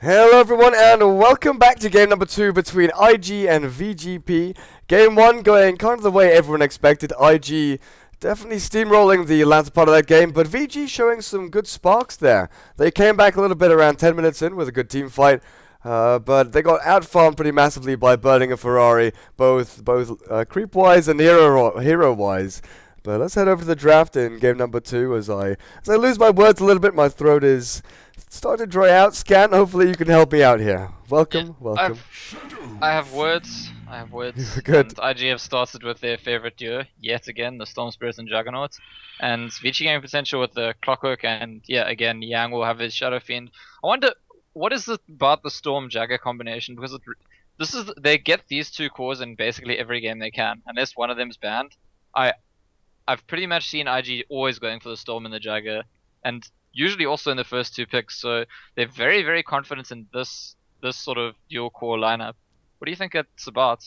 Hello everyone and welcome back to game number 2 between IG and VG.P. Game 1 going kind of the way everyone expected. IG definitely steamrolling the latter part of that game, but VG showing some good sparks there. They came back a little bit around 10 minutes in with a good team fight, but they got out-farmed pretty massively by burning a Ferrari, both creep-wise and hero-wise. But let's head over to the draft in game number 2 as I lose my words a little bit. My throat is starting to dry out. Scan, hopefully you can help me out here. Welcome, welcome. I have words. Good. And IG have started with their favorite duo yet again, the Storm Spirit and Juggernaut. And VG game potential with the Clockwork, and yeah, again, Yang will have his Shadow Fiend. I wonder what is it about the Storm Jagger combination, because they get these two cores in basically every game they can, unless one of them's banned. I've pretty much seen IG always going for the Storm and the Jagger, and usually also in the first two picks, so they're very, very confident in this sort of dual core lineup. What do you think it's about?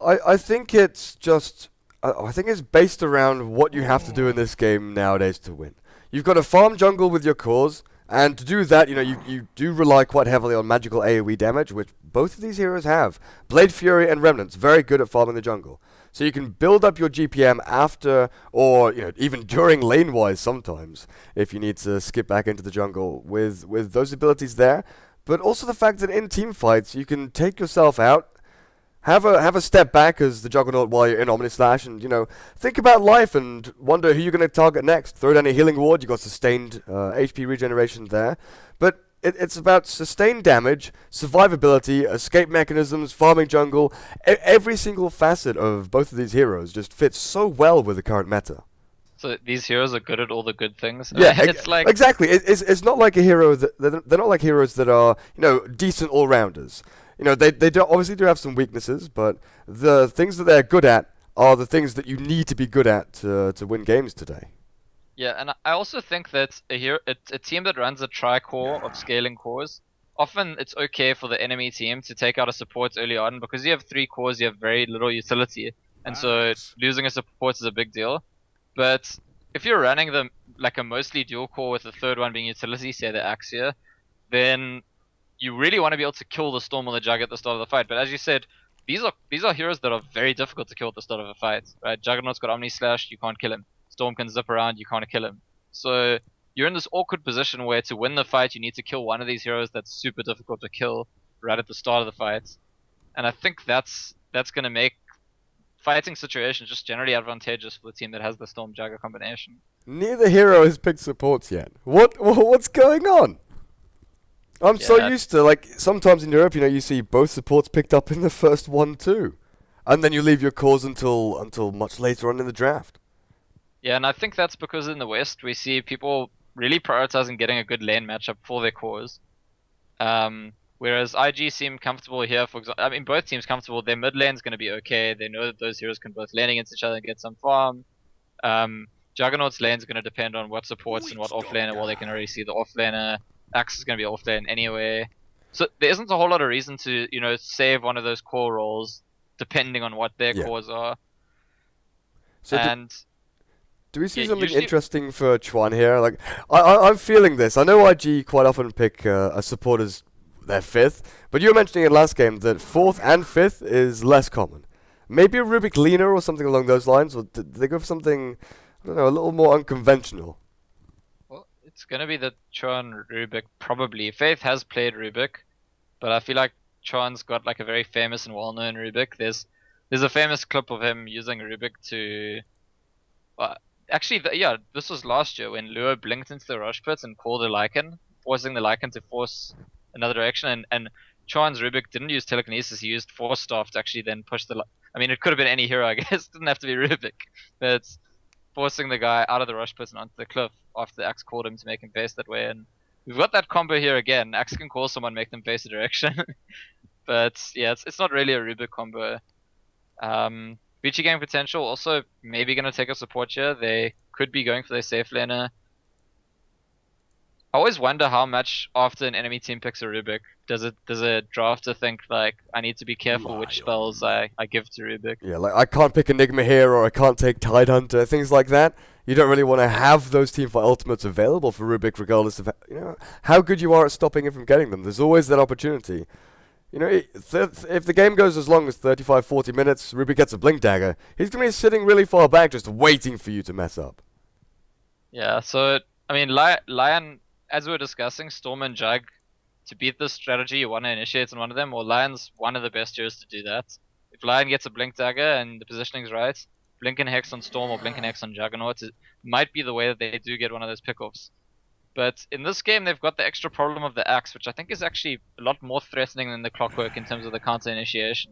I think it's just I think it's based around what you have to do in this game nowadays to win. You've got to farm jungle with your cores, and to do that, you do rely quite heavily on magical AoE damage, which both of these heroes have. Blade Fury and Remnants, very good at farming the jungle. So you can build up your GPM after, or even during lane-wise sometimes, if you need to skip back into the jungle with those abilities there. But also the fact that in team fights you can take yourself out, have a step back as the Juggernaut while you're in Omnislash, and think about life and wonder who you're going to target next. Throw down a healing ward, you got sustained HP regeneration there, but it's about sustained damage, survivability, escape mechanisms, farming jungle. Every single facet of both of these heroes just fits so well with the current meta. So these heroes are good at all the good things. Yeah, it's like exactly. It's not like a hero that they're not like heroes that are decent all rounders. They obviously do have some weaknesses, but the things that they're good at are the things that you need to be good at to win games today. Yeah, and I also think that a team that runs a tri-core of scaling cores, often it's okay for the enemy team to take out a support early on, because you have 3 cores, you have very little utility, and so losing a support is a big deal. But if you're running them like a mostly dual core with the third one being utility, say the Axia, then you really want to be able to kill the Storm or the Jug at the start of the fight. But as you said, these are heroes that are very difficult to kill at the start of a fight. Right? Juggernaut's got Omni Slash, you can't kill him. Storm can zip around, you can't kill him. So you're in this awkward position where to win the fight you need to kill one of these heroes that's super difficult to kill right at the start of the fight. And I think that's going to make fighting situations just generally advantageous for the team that has the Storm Jagger combination. Neither hero has picked supports yet. What's going on? I'm so used to, like, sometimes in Europe, you see both supports picked up in the first one too, and then you leave your cores until much later on in the draft. Yeah, and I think that's because in the West we see people really prioritizing getting a good lane matchup for their cores. Whereas IG seem comfortable here, for example. I mean, both teams comfortable. Their mid lane's going to be okay. They know that those heroes can both lane against each other and get some farm. Juggernaut's lane's going to depend on what supports and what offlaner. Well, they can already see the offlaner. Axe is going to be offlane anyway. So there isn't a whole lot of reason to, save one of those core roles depending on what their cores are. So and do we see something interesting for Chuan here? Like, I'm feeling this. I know IG quite often pick a support as their 5th, but you were mentioning in last game that 4th and 5th is less common. Maybe a Rubik Lina or something along those lines, or did they go for something, I don't know, a little more unconventional? Well, it's going to be the Chuan Rubik, probably. Faith has played Rubik, but I feel like Chuan's got like a very famous and well-known Rubik. There's a famous clip of him using Rubik to... Actually, this was last year when Luo blinked into the rush pit and called a Lycan, forcing the Lycan to force another direction. And Chuan's Rubik didn't use telekinesis; he used Force Staff to actually then push the. I mean, it could have been any hero, I guess. It didn't have to be Rubik. But it's forcing the guy out of the rush pit and onto the cliff after the Axe called him to make him face that way. And we've got that combo here again. Axe can call someone, make them face a direction. But yeah, it's not really a Rubik combo. VG game potential also maybe going to take a support here. They could be going for their safe laner. I always wonder how much after an enemy team picks a Rubik, does a drafter think like I need to be careful which spells I give to Rubik? Yeah, like I can't pick Enigma here, or I can't take Tidehunter, things like that. You don't really want to have those teamfight ultimates available for Rubik, regardless of how good you are at stopping him from getting them. There's always that opportunity. If the game goes as long as 35, 40 minutes, Rubik gets a Blink Dagger, he's going to be sitting really far back just waiting for you to mess up. Yeah, so, I mean, Lion, as we were discussing, Storm and Jug, to beat this strategy, you want to initiate on one of them, or Lion's one of the best heroes to do that. If Lion gets a Blink Dagger and the positioning's right, Blink and Hex on Storm or Blink and Hex on Juggernaut, it might be the way that they do get one of those pickoffs. But in this game, they've got the extra problem of the Axe, which I think is actually a lot more threatening than the Clockwork in terms of the counter initiation.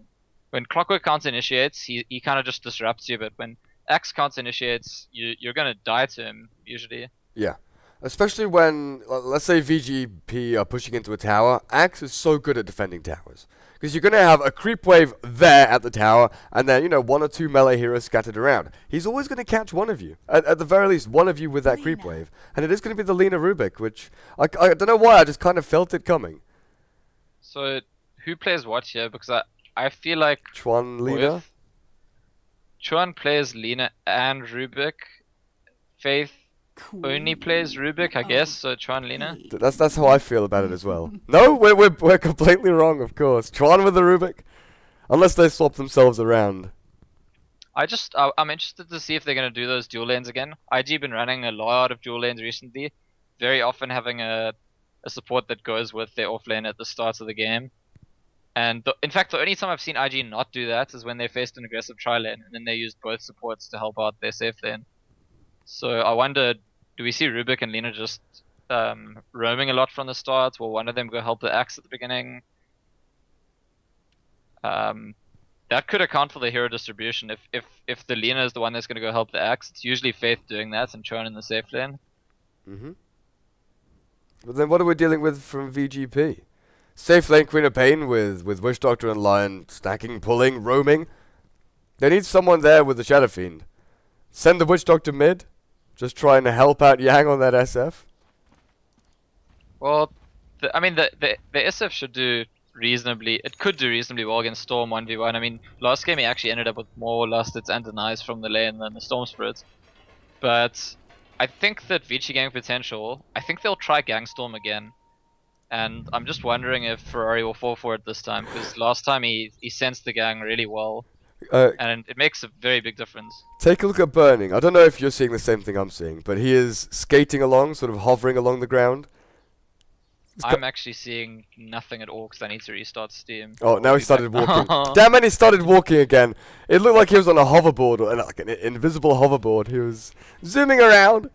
When Clockwork counter initiates, he kind of just disrupts you, but when Axe counter initiates, you're gonna die to him, usually. Yeah. Especially when, let's say VG.P are pushing into a tower, Axe is so good at defending towers. Because you're going to have a creep wave there at the tower, and then, one or two melee heroes scattered around. He's always going to catch one of you. At the very least, one of you with that creep wave. And it is going to be the Lina Rubik, which, I don't know why, I just kind of felt it coming. So, who plays what here? Because I feel like... Chuan, Lina? Chuan plays Lina and Rubik. Faith only plays Rubik, I guess, so Chuan, Lina. That's how I feel about it as well. No, we're completely wrong, of course. Chuan with the Rubik, unless they swap themselves around. I'm interested to see if they're gonna do those dual lanes again. IG been running a lot of dual lanes recently, very often having a support that goes with their off lane at the start of the game. And in fact, the only time I've seen IG not do that is when they faced an aggressive tri lane, and then they used both supports to help out their safe lane. So I wonder, do we see Rubik and Lina just roaming a lot from the start? Will one of them go help the Axe at the beginning? That could account for the hero distribution. If the Lina is the one that's going to go help the Axe, it's usually Faith doing that and Chuan in the safe lane. But then what are we dealing with from VG.P? Safe lane Queen of Pain with Witch Doctor and Lion stacking, pulling, roaming. They need someone there with the Shadow Fiend. Send the Witch Doctor mid. Just trying to help out Yang on that SF. Well, I mean, the SF should do reasonably. It could do reasonably well against Storm 1v1. I mean, last game he actually ended up with more last hits and denies from the lane than the Storm Spirit. But I think that Vici gang potential. I think they'll try Gangstorm again. And I'm just wondering if Ferrari will fall for it this time, because last time he sensed the gang really well. And it makes a very big difference. Take a look at Burning. I don't know if you're seeing the same thing I'm seeing, but he is skating along, sort of hovering along the ground. I'm actually seeing nothing at all because I need to restart Steam. Oh, now he started walking. Damn it, he started walking again. It looked like he was on a hoverboard, or like an invisible hoverboard. He was zooming around.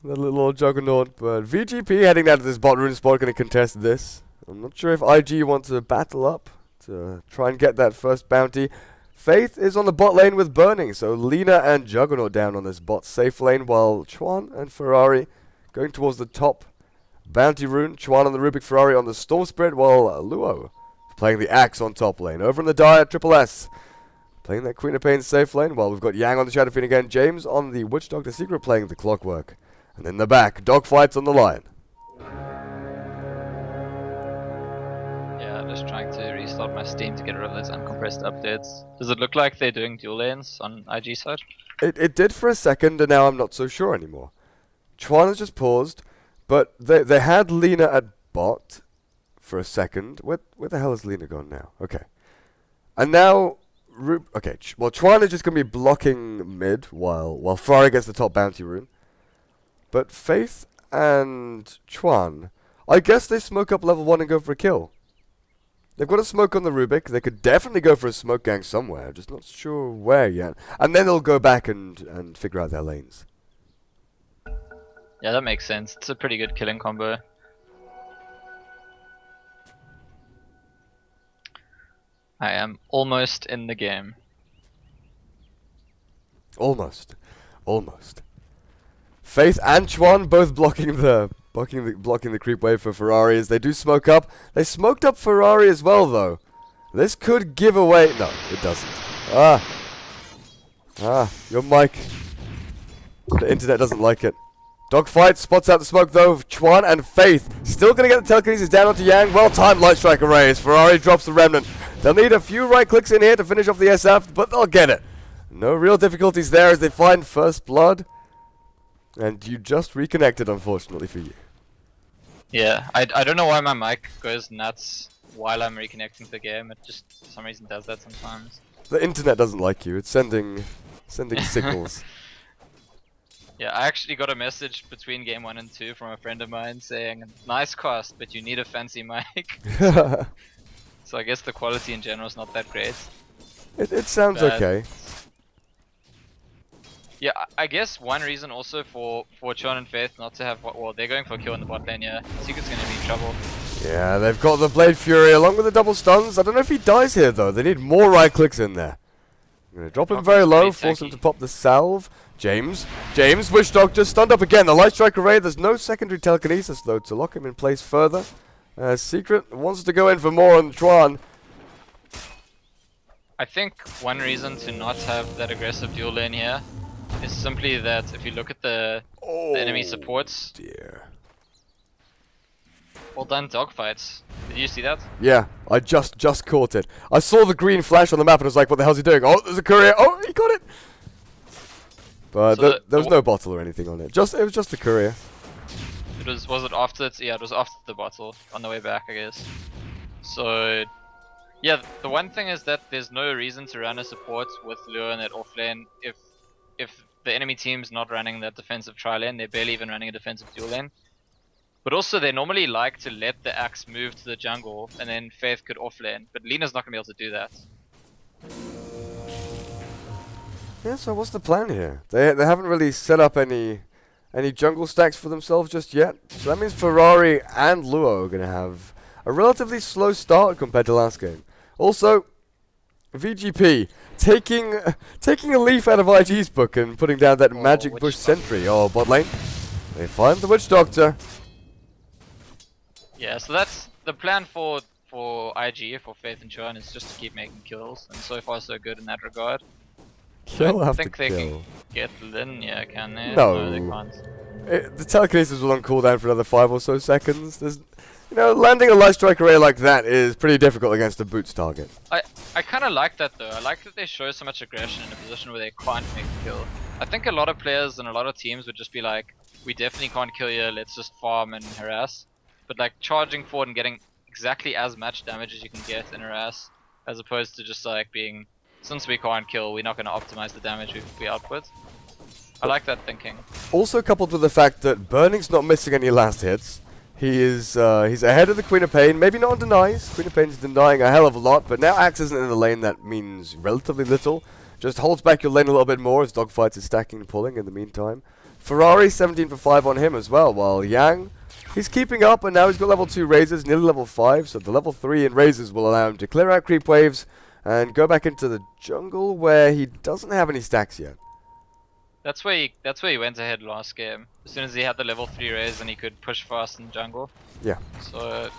The little juggernaut. But VG.P heading down to this bot rune spot, going to contest this. I'm not sure if IG wants to battle up to try and get that first bounty. Faith is on the bot lane with Burning, so Lina and Juggernaut down on this bot safe lane, while Chuan and Ferrari going towards the top bounty rune. Chuan on the Rubik, Ferrari on the Storm Spirit, while Luo playing the Axe on top lane. Over in the Dire, Triple S playing that Queen of Pain safe lane, while we've got Yang on the Shadow Fiend again, James on the Witch Doctor Secret playing the Clockwork. And in the back, dogfights on the Lion. Yeah, just trying to restart my Steam to get rid of those uncompressed updates. Does it look like they're doing dual lanes on IG side? It did for a second, and now I'm not so sure anymore. Chuan has just paused, but they had Lina at bot for a second. Where the hell is Lina gone now? Okay. And now... okay, well, Chuan is just going to be blocking mid while Ferrari gets the top bounty rune. But Faith and Chuan, I guess they smoke up level 1 and go for a kill. They've got a smoke on the Rubik. They could definitely go for a smoke gang somewhere. Just not sure where yet. And then they'll go back and figure out their lanes. Yeah, that makes sense. It's a pretty good killing combo. I am almost in the game. Almost. Faith and Chuan both blocking the creep wave for Ferrari as they do smoke up. They smoked up Ferrari as well though. This could give away. No, it doesn't. Your mic. The internet doesn't like it. Dogfight spots out the smoke though. Chuan and Faith still going to get the telekinesis down onto Yang. Well-timed light strike array as Ferrari drops the remnant. They'll need a few right clicks in here to finish off the SF, but they'll get it. No real difficulties there as they find first blood. And you just reconnected, unfortunately for you. Yeah, I don't know why my mic goes nuts while I'm reconnecting to the game. It just for some reason does that sometimes. The internet doesn't like you. It's sending signals. Yeah, I actually got a message between game 1 and 2 from a friend of mine saying, nice cost, but you need a fancy mic. So I guess the quality in general is not that great. It sounds but okay. Yeah, I guess one reason also for Chuan and Faith not to have, well, they're going for a kill in the bot lane, yeah. Secret's gonna be in trouble. Yeah, they've got the Blade Fury along with the double stuns. I don't know if he dies here though. They need more right clicks in there. I'm gonna drop him very low, force him to pop the salve. James, Witch Doctor stunned up again. The light strike array. There's no secondary telekinesis though to lock him in place further. Secret wants to go in for more on Chuan. I think one reason to not have that aggressive dual lane here is simply that if you look at the enemy supports. Dear. Well done dogfights. Did you see that? Yeah, I just caught it. I saw the green flash on the map and I was like, what the hell's he doing? Oh, there's a courier. Oh, he got it. But So there was no bottle or anything on it. It was just a courier. Was it after it? Yeah, it was after the bottle on the way back, I guess. So yeah, the one thing is that there's no reason to run a support with Lure in that off lane if the enemy team's not running that defensive tri lane. They're barely even running a defensive dual lane. But also they normally like to let the axe move to the jungle and then Faith could off lane. But Lena's not gonna be able to do that. Yeah, so what's the plan here? They haven't really set up any jungle stacks for themselves just yet. So that means Ferrari and Luo are going to have a relatively slow start compared to last game. Also, VG.P taking a leaf out of IG's book and putting down that magic bush sentry. Oh, bot lane. They find the Witch Doctor. Yeah, so that's the plan for IG, for Faith and Chuan, is just to keep making kills. And so far so good in that regard. Kill I after think they kill. can get Lin, yeah, can they? No. They can't. The telekinesis will on cooldown for another 5 or so seconds. There's, landing a light strike array like that is pretty difficult against a boots target. I kind of like that though. I like that they show so much aggression in a position where they can't make a kill. I think a lot of players and a lot of teams would just be like, we definitely can't kill you, let's just farm and harass. But like charging forward and getting exactly as much damage as you can get in harass, as opposed to just like being, since we can't kill, we're not going to optimize the damage we output. I like that thinking. Also coupled with the fact that Burning's not missing any last hits. He's ahead of the Queen of Pain, maybe not on denies. Queen of Pain's denying a hell of a lot, but now Axe isn't in the lane, that means relatively little. Just holds back your lane a little bit more as Dogfights is stacking and pulling in the meantime. Ferrari 17 for 5 on him as well, while Yang, he's keeping up and now he's got level 2 razors, nearly level 5, so the level 3 in razors will allow him to clear out creep waves and go back into the jungle where he doesn't have any stacks yet. That's where he went ahead last game. As soon as he had the level 3 raise and he could push fast in jungle. Yeah. So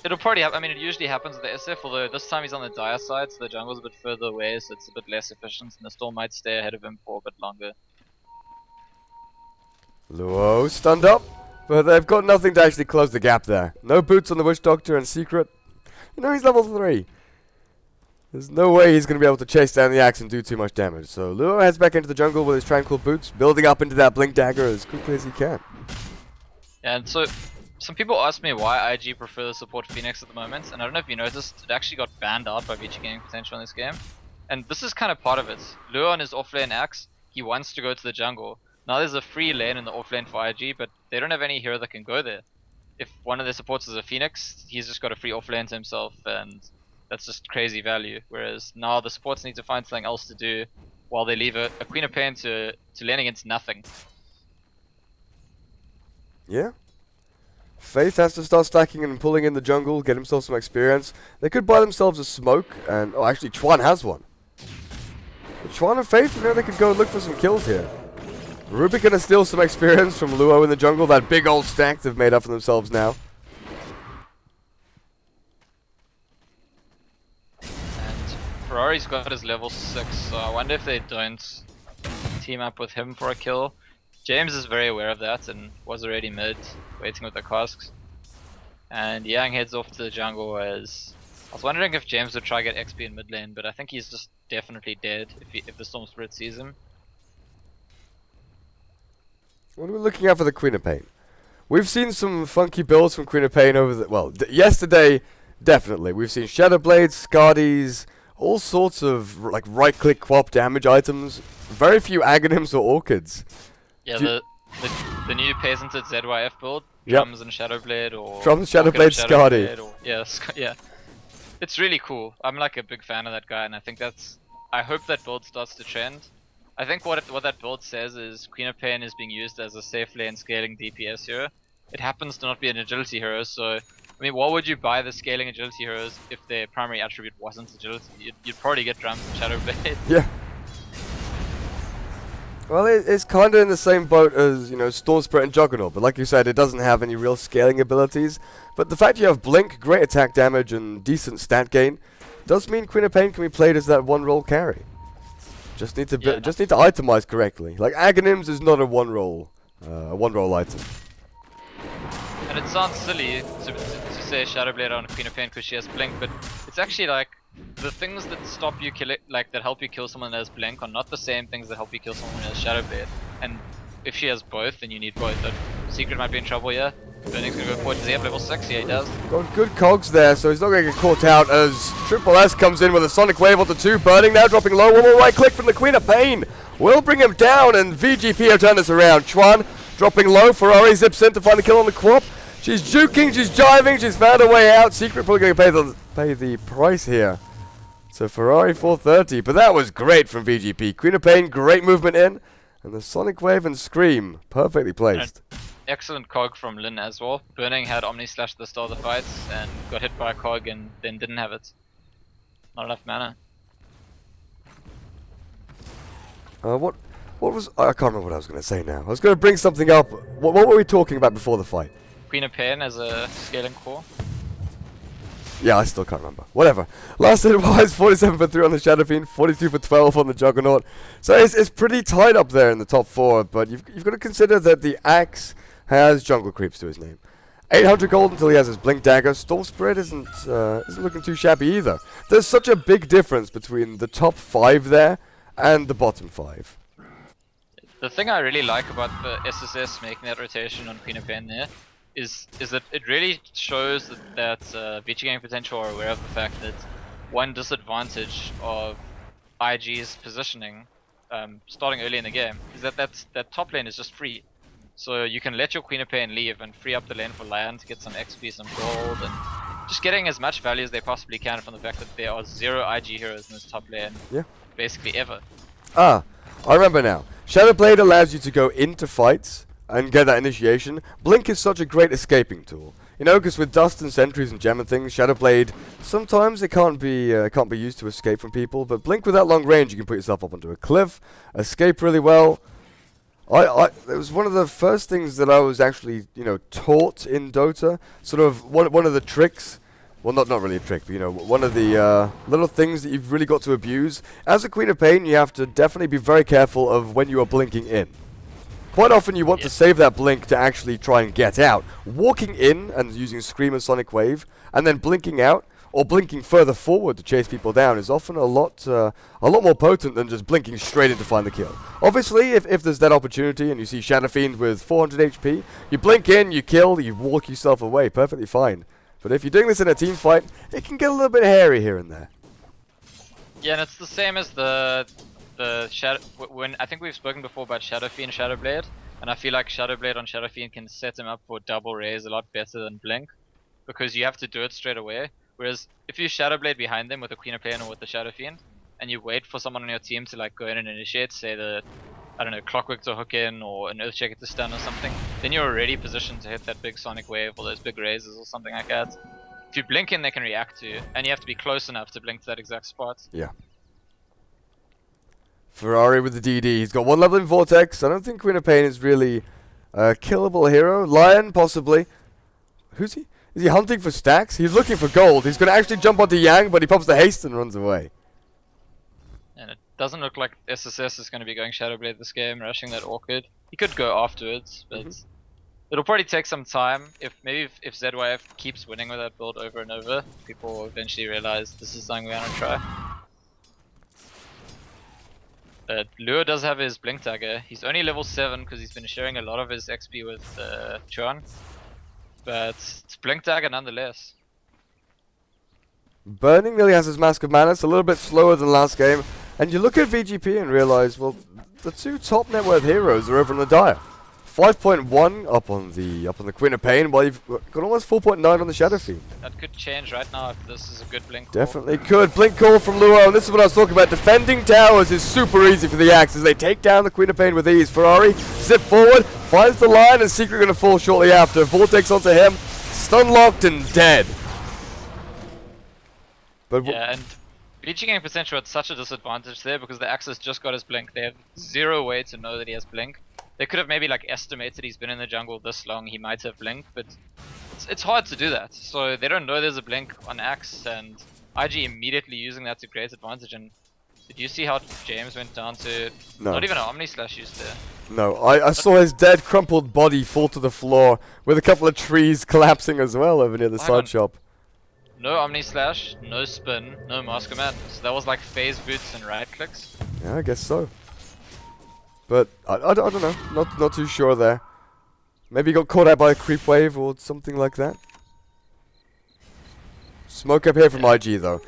it'll probably happen. I mean, it usually happens with the SF, although this time he's on the dire side, so the jungle's a bit further away, so it's a bit less efficient, and the storm might stay ahead of him for a bit longer. Luo stunned up, but they've got nothing to actually close the gap there. No boots on the Witch Doctor and Secret. He's level 3. There's no way he's going to be able to chase down the axe and do too much damage. So Luo heads back into the jungle with his tranquil boots, building up into that blink dagger as quickly as he can. And so some people ask me why IG prefer to support Phoenix at the moment, and I don't know if you noticed, it actually got banned out by VG Gaming Potential in this game. And this is kind of part of it. Luo on his offlane axe, he wants to go to the jungle. Now there's a free lane in the offlane for IG, but they don't have any hero that can go there. If one of their supports is a Phoenix, he's just got a free offlane to himself, and that's just crazy value. Whereas now the supports need to find something else to do while they leave a Queen of Pain to lane against nothing. Yeah. Faith has to start stacking and pulling in the jungle, get himself some experience. They could buy themselves a smoke, and oh, actually Chuan has one. But Chuan and Faith, they could go look for some kills here. Rubik gonna steal some experience from Luo in the jungle. That big old stack they've made up for themselves now. And Ferrari's got his level 6, so I wonder if they don't team up with him for a kill. James is very aware of that and was already mid, waiting with the casks. And Yang heads off to the jungle as... I was wondering if James would try get XP in mid lane, but I think he's just definitely dead if the Storm Spirit sees him. What are we looking at for the Queen of Pain? We've seen some funky builds from Queen of Pain over the... Well, yesterday, definitely. We've seen Shadow Blades, Scardies, all sorts of like right-click quap damage items. Very few Aghanims or Orchids. Yeah, the new Peasanted ZYF build. Yep. Drums and Shadow Blade or... Drums, Shadow Blade, Scardy. Yeah, yeah. It's really cool. I'm like a big fan of that guy, and I think that's... I hope that build starts to trend. I think what that build says is Queen of Pain is being used as a safe lane scaling DPS hero. It happens to not be an agility hero, so... I mean, why would you buy the scaling agility heroes if their primary attribute wasn't agility? You'd probably get Drums and Shadow Blade. Yeah. Well, it's kind of in the same boat as, you know, Storm Spirit and Juggernaut, but like you said, it doesn't have any real scaling abilities. But the fact you have Blink, great attack damage, and decent stat gain does mean Queen of Pain can be played as that one-roll carry. Just need to itemize correctly. Like Aghanims is not a one-roll item. And it sounds silly to say Shadow Blade on Queen of Pain because she has Blink, but it's actually like the things that stop you that help you kill someone that has Blink are not the same things that help you kill someone that has Shadow Blade. And if she has both, then you need both. But Secret might be in trouble here. Burning's gonna go forward. Does he have level 6? Yeah, he does. Got good cogs there, so he's not gonna get caught out as Triple S comes in with a Sonic Wave onto 2. Burning now dropping low. One more right click from the Queen of Pain will bring him down, and VG.P have turned this around. Chuan dropping low. Ferrari zips in to find a kill on the Quap. She's juking, she's jiving, she's found her way out. Secret probably gonna pay the price here. So Ferrari 430, but that was great from VG.P. Queen of Pain, great movement in, and the Sonic Wave and Scream, perfectly placed. Excellent cog from Lin as well. Burning had Omni Slash at the start of the fights and got hit by a cog and then didn't have it. Not enough mana. What was... I can't remember what I was going to say now. I was going to bring something up. What were we talking about before the fight? Queen of Pain as a scaling core. Yeah, I still can't remember. Whatever. Last hit wise, 47 for 3 on the Shadow Fiend, 42 for 12 on the Juggernaut. So it's pretty tight up there in the top 4, but you've got to consider that the Axe has jungle creeps to his name. 800 gold until he has his Blink Dagger. Storm Spirit isn't looking too shabby either. There's such a big difference between the top 5 there and the bottom 5. The thing I really like about the SSS making that rotation on Queen of Pain there is that it really shows that VG Game Potential are aware of the fact that one disadvantage of IG's positioning starting early in the game is that top lane is just free. So you can let your Queen of Pain leave and free up the lane for Lion to get some XP, some gold, and just getting as much value as they possibly can from the fact that there are 0 IG heroes in this top lane, basically ever. Ah, I remember now. Shadow Blade allows you to go into fights and get that initiation. Blink is such a great escaping tool. You know, because with dust and sentries and gem and things, Shadow Blade, sometimes it can't be used to escape from people, but Blink with that long range, you can put yourself up onto a cliff, escape really well. It was one of the first things that I was actually, you know, taught in Dota. Sort of one of the tricks. Well, not really a trick, but, you know, one of the little things that you've really got to abuse. As a Queen of Pain, you have to definitely be very careful of when you are blinking in. Quite often you want to save that blink to actually try and get out. Walking in and using Scream and Sonic Wave, and then blinking out, or blinking further forward to chase people down is often a lot more potent than just blinking straight in to find the kill. Obviously, if there's that opportunity and you see Shadow Fiend with 400 HP, you blink in, you kill, you walk yourself away, perfectly fine. But if you're doing this in a team fight, it can get a little bit hairy here and there. Yeah, and it's the same as the Shadow. When I think we've spoken before about Shadow Fiend, Shadow Blade, and I feel like Shadow Blade on Shadow Fiend can set him up for double raise a lot better than Blink, because you have to do it straight away. Whereas if you Shadow Blade behind them with a Queen of Pain or with the Shadow Fiend, and you wait for someone on your team to like go in and initiate, say the, I don't know, Clockwork to hook in or an Earthshaker to stun or something, then you're already positioned to hit that big Sonic Wave or those big raises or something like that. If you blink in, they can react to you, and you have to be close enough to blink to that exact spot. Yeah. Ferrari with the DD. He's got 1 level in Vortex. I don't think Queen of Pain is really a killable hero. Lion, possibly. Who's he? Is he hunting for stacks? He's looking for gold. He's going to actually jump onto Yang, but he pops the haste and runs away. And it doesn't look like SSS is going to be going Shadowblade this game, rushing that Orchid. He could go afterwards, but it'll probably take some time. If ZYF keeps winning with that build over and over, people will eventually realize this is something we want to try. But Lure does have his Blink Dagger. He's only level 7 because he's been sharing a lot of his XP with Chuan. But it's Blink Dagger nonetheless. Burning nearly has his Mask of Mana. It's a little bit slower than last game. And you look at VG.P and realize, well, the two top net worth heroes are over on the Dire. 5.1 up on the Queen of Pain, while you've got almost 4.9 on the Shadow Fiend. That could change right now if this is a good blink call. Definitely could. Blink call from Luo, and this is what I was talking about. Defending towers is super easy for the Axe as they take down the Queen of Pain with ease. Ferrari, zip forward, finds the line, and Secret going to fall shortly after. Vortex onto him, stun locked and dead. But yeah, and VG Gang Potential had such a disadvantage there because the Axe has just got his blink. They have zero way to know that he has blink. They could have maybe like estimated he's been in the jungle this long, he might have blink, but it's hard to do that. So they don't know there's a blink on Axe, and IG immediately using that to great advantage. And did you see how James went down to not even an Omni Slash used there? No, I saw his dead, crumpled body fall to the floor with a couple of trees collapsing as well over near the side shop. No Omni Slash, no spin, no Mask of Madness. That was like phase boots and right clicks. Yeah, I guess so. But I don't know, not too sure there. Maybe he got caught out by a creep wave or something like that. Smoke up here from IG though.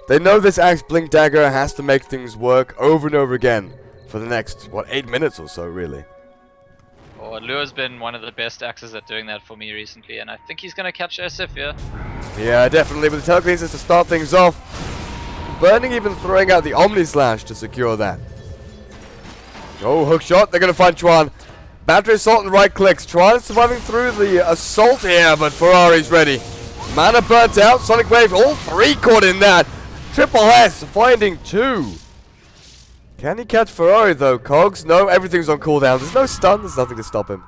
They know this Axe Blink Dagger has to make things work over and over again for the next, what, 8 minutes or so really. Oh, Luo's been one of the best Axes at doing that for me recently, and I think he's gonna catch SF here. Yeah, definitely, with the telekinesis to start things off. Burning even throwing out the Omni Slash to secure that. Oh, hook shot, they're going to find Chuan. Battery assault and right clicks. Chuan is surviving through the assault here, but Ferrari's ready. Mana burnt out, Sonic Wave, all three caught in that. Triple S finding 2. Can he catch Ferrari though, Cogs? No, everything's on cooldown. There's no stun, there's nothing to stop him.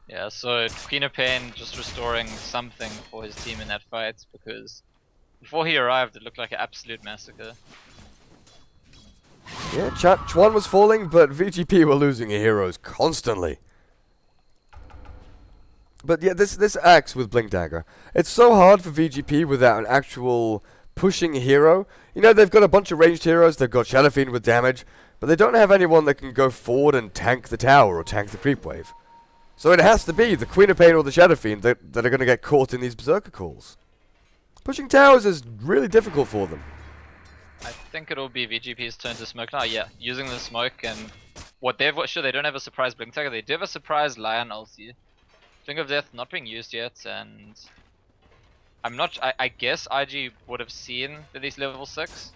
Yeah, so Queen of Pain just restoring something for his team in that fight, because before he arrived it looked like an absolute massacre. Yeah, Chuan was falling, but VG.P were losing heroes constantly. But yeah, this Axe with Blink Dagger, it's so hard for VG.P without an actual pushing hero. You know, they've got a bunch of ranged heroes, they've got Shadow Fiend with damage, but they don't have anyone that can go forward and tank the tower or tank the creep wave. So it has to be the Queen of Pain or the Shadow Fiend that are going to get caught in these Berserker calls. Pushing towers is really difficult for them. I think it'll be VG.P's turn to smoke now. Yeah, using the smoke, and what they've sure they don't have a surprise Blink Dagger. They do have a surprise Lion ulti. Finger of Death not being used yet, and I'm not. I guess IG would have seen that he's level 6.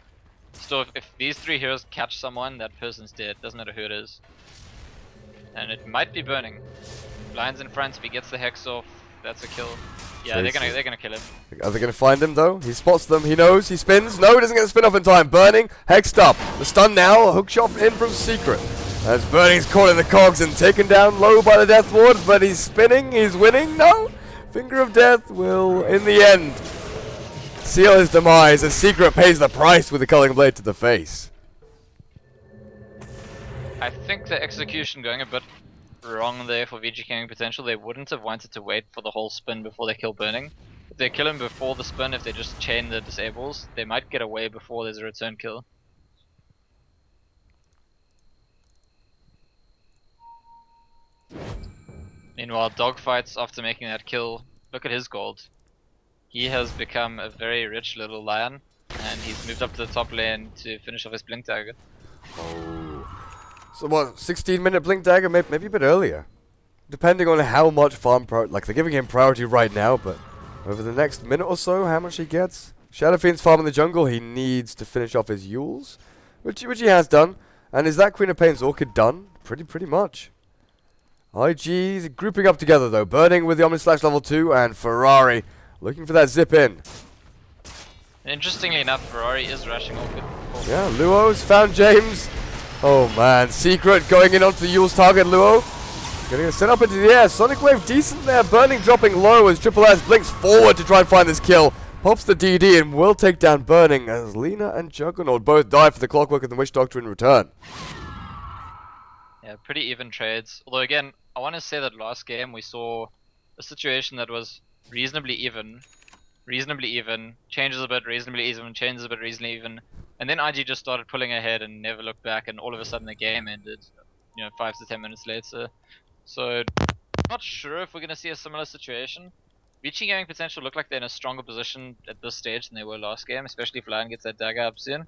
So if these 3 heroes catch someone, that person's dead. Doesn't matter who it is, and it might be burning. Lion's in front. If he gets the hex off, that's a kill. Yeah, they're gonna kill him. Are they gonna find him though? He spots them, he knows, he spins. No, he doesn't get the spin off in time. Burning, hexed up. The stun now, hook shot in from Secret. As Burning's caught in the cogs and taken down low by the Death Ward, but he's spinning, he's winning. No! Finger of Death will, in the end, seal his demise as Secret pays the price with the Culling Blade to the face. I think the execution going a bit wrong there for VG King Potential. They wouldn't have wanted to wait for the whole spin before they kill Burning. If they kill him before the spin, if they just chain the disables, they might get away before there's a return kill. Meanwhile, Dogfights, after making that kill, look at his gold. He has become a very rich little lion, and he's moved up to the top lane to finish off his Blink Dagger. Oh. So what, 16-minute Blink Dagger, maybe a bit earlier. Depending on how much farm like they're giving him priority right now, but over the next minute or so, how much he gets. Shadow Fiend's farm in the jungle, he needs to finish off his Yules, which he has done. And is that Queen of Pain's Orchid done? Pretty much. IG's grouping up together though, Burning with the Omni Slash level 2, and Ferrari looking for that zip in. Interestingly enough, Ferrari is rushing Orchid. Yeah, Luo's found James. Oh man, Secret going in onto the Yule's target, Luo. Getting a set up into the air. Sonic Wave decent there. Burning dropping low as Triple S blinks forward to try and find this kill. Pops the DD and will take down Burning as Lena and Juggernaut both die for the Clockwork and the Witch Doctor in return. Yeah, pretty even trades. Although again, I want to say that last game we saw a situation that was reasonably even, changes a bit, reasonably even, changes a bit, reasonably even, and then IG just started pulling ahead and never looked back, and all of a sudden the game ended, 5 to 10 minutes later. So, not sure if we're going to see a similar situation. VG Gaming potential look like they're in a stronger position at this stage than they were last game, especially if Lion gets that dagger up soon.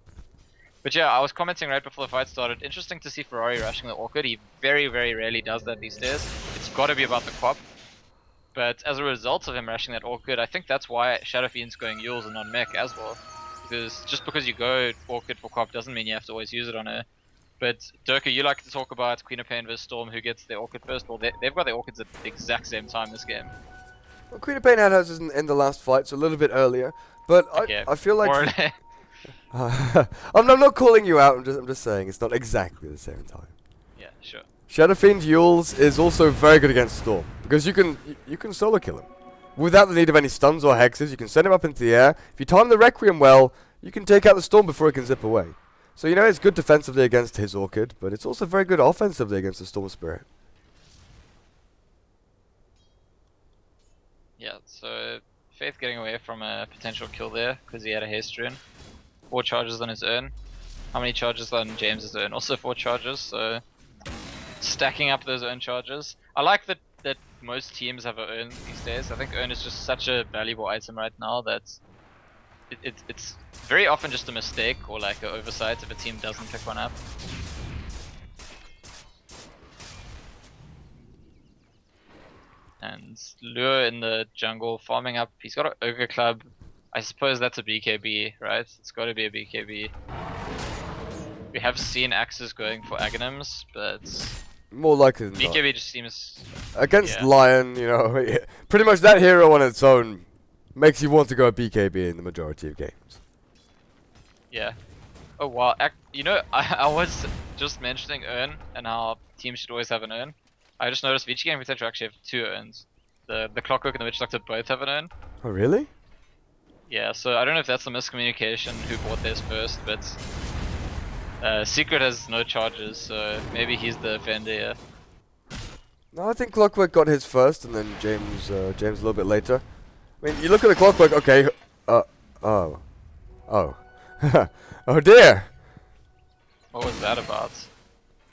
But yeah, I was commenting right before the fight started. Interesting to see Ferrari rushing the Orchid. He very, very rarely does that these days. It's got to be about the Quap. But as a result of him rushing that Orchid, I think that's why Shadow Fiend's going Yules and on mech as well. Because just because you go Orchid for Quap doesn't mean you have to always use it on her. But Durka, you like to talk about Queen of Pain vs Storm, who gets their Orchid first. Well, they've got their Orchids at the exact same time this game. Well, Queen of Pain had hers in the last fight, so a little bit earlier. But Okay, I feel like I'm not calling you out. I'm just saying it's not exactly the same time. Yeah, sure. Shadow Fiend Yules is also very good against Storm because you can solo kill him without the need of any stuns or hexes. You can send him up into the air. If you time the Requiem well, you can take out the Storm before it can zip away. So it's good defensively against his Orchid, but it's also very good offensively against the Storm Spirit. Yeah, so Faith getting away from a potential kill there because he had a haste rune. 4 charges on his urn. How many charges on James's urn? Also 4 charges, so stacking up those urn charges. I like that most teams have an urn these days. I think urn is just such a valuable item right now that it's very often just a mistake or like an oversight if a team doesn't pick one up. And Lure in the jungle, farming up. He's got an Ogre Club. I suppose that's a BKB, right? It's got to be a BKB. We have seen axes going for Aghanims, but more likely than BKB not. just seems Against Lion, pretty much that hero on its own makes you want to go BKB in the majority of games. Yeah. Oh wow, I was just mentioning urn and how teams should always have an urn. I just noticed VG Gaming potential actually have 2 urns. The Clockwork and the Witch Doctor both have an urn. Oh really? Yeah, so I don't know if that's a miscommunication who bought theirs first, but Secret has no charges, so maybe he's the offender here. No, I think Clockwork got his first, and then James a little bit later. I mean, you look at the Clockwork. Okay. Oh dear. What was that about?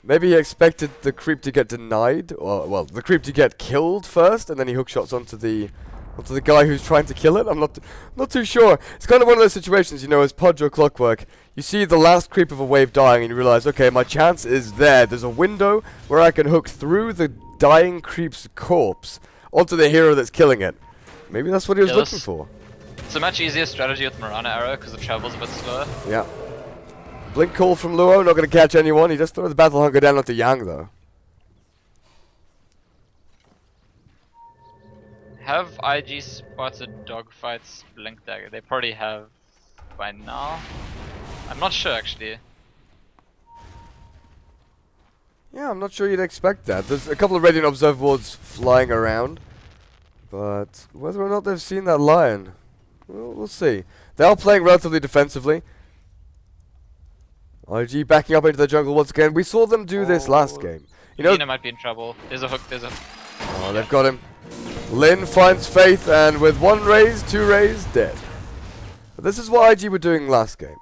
Maybe he expected the creep to get denied, or well, the creep to get killed first, and then he hook shots onto the guy who's trying to kill it. I'm not too sure. It's kind of one of those situations, as Pudge or Clockwork, you see the last creep of a wave dying, and you realize, okay, my chance is there. There's a window where I can hook through the dying creep's corpse onto the hero that's killing it. Maybe that's what he was looking for. It's a much easier strategy with Marana Arrow because the travel's a bit slower. Yeah. Blink call from Luo, not going to catch anyone. He just throws the Battle Hunger down onto Yang, though. Have IG spotted Dogfight's Blink Dagger? They probably have by now. I'm not sure, actually. Yeah, I'm not sure you'd expect that. There's a couple of Radiant Observer boards flying around. But whether or not they've seen that Lion, we'll see. They are playing relatively defensively. IG backing up into the jungle once again. We saw them do this last game. Lina might be in trouble. There's a hook, Oh, they've got him. Lin finds Faith, and with 1 raise, 2 raise, dead. But this is what IG were doing last game.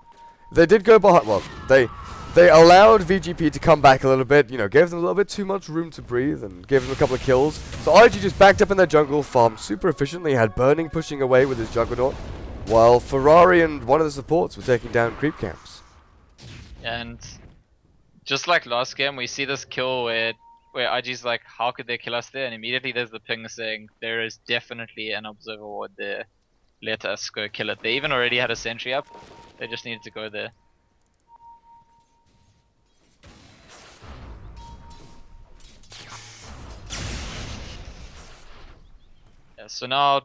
They did go behind, well, they allowed VG.P to come back a little bit, gave them a little bit too much room to breathe, and gave them a couple of kills. So IG just backed up in their jungle, farmed super efficiently, had Burning pushing away with his Juggernaut, while Ferrari and one of the supports were taking down creep camps. And just like last game, we see this kill where IG's like, how could they kill us there? And immediately there's the ping saying, there is definitely an observer ward there. Let us go kill it. They even already had a sentry up. They just needed to go there. Yeah, so now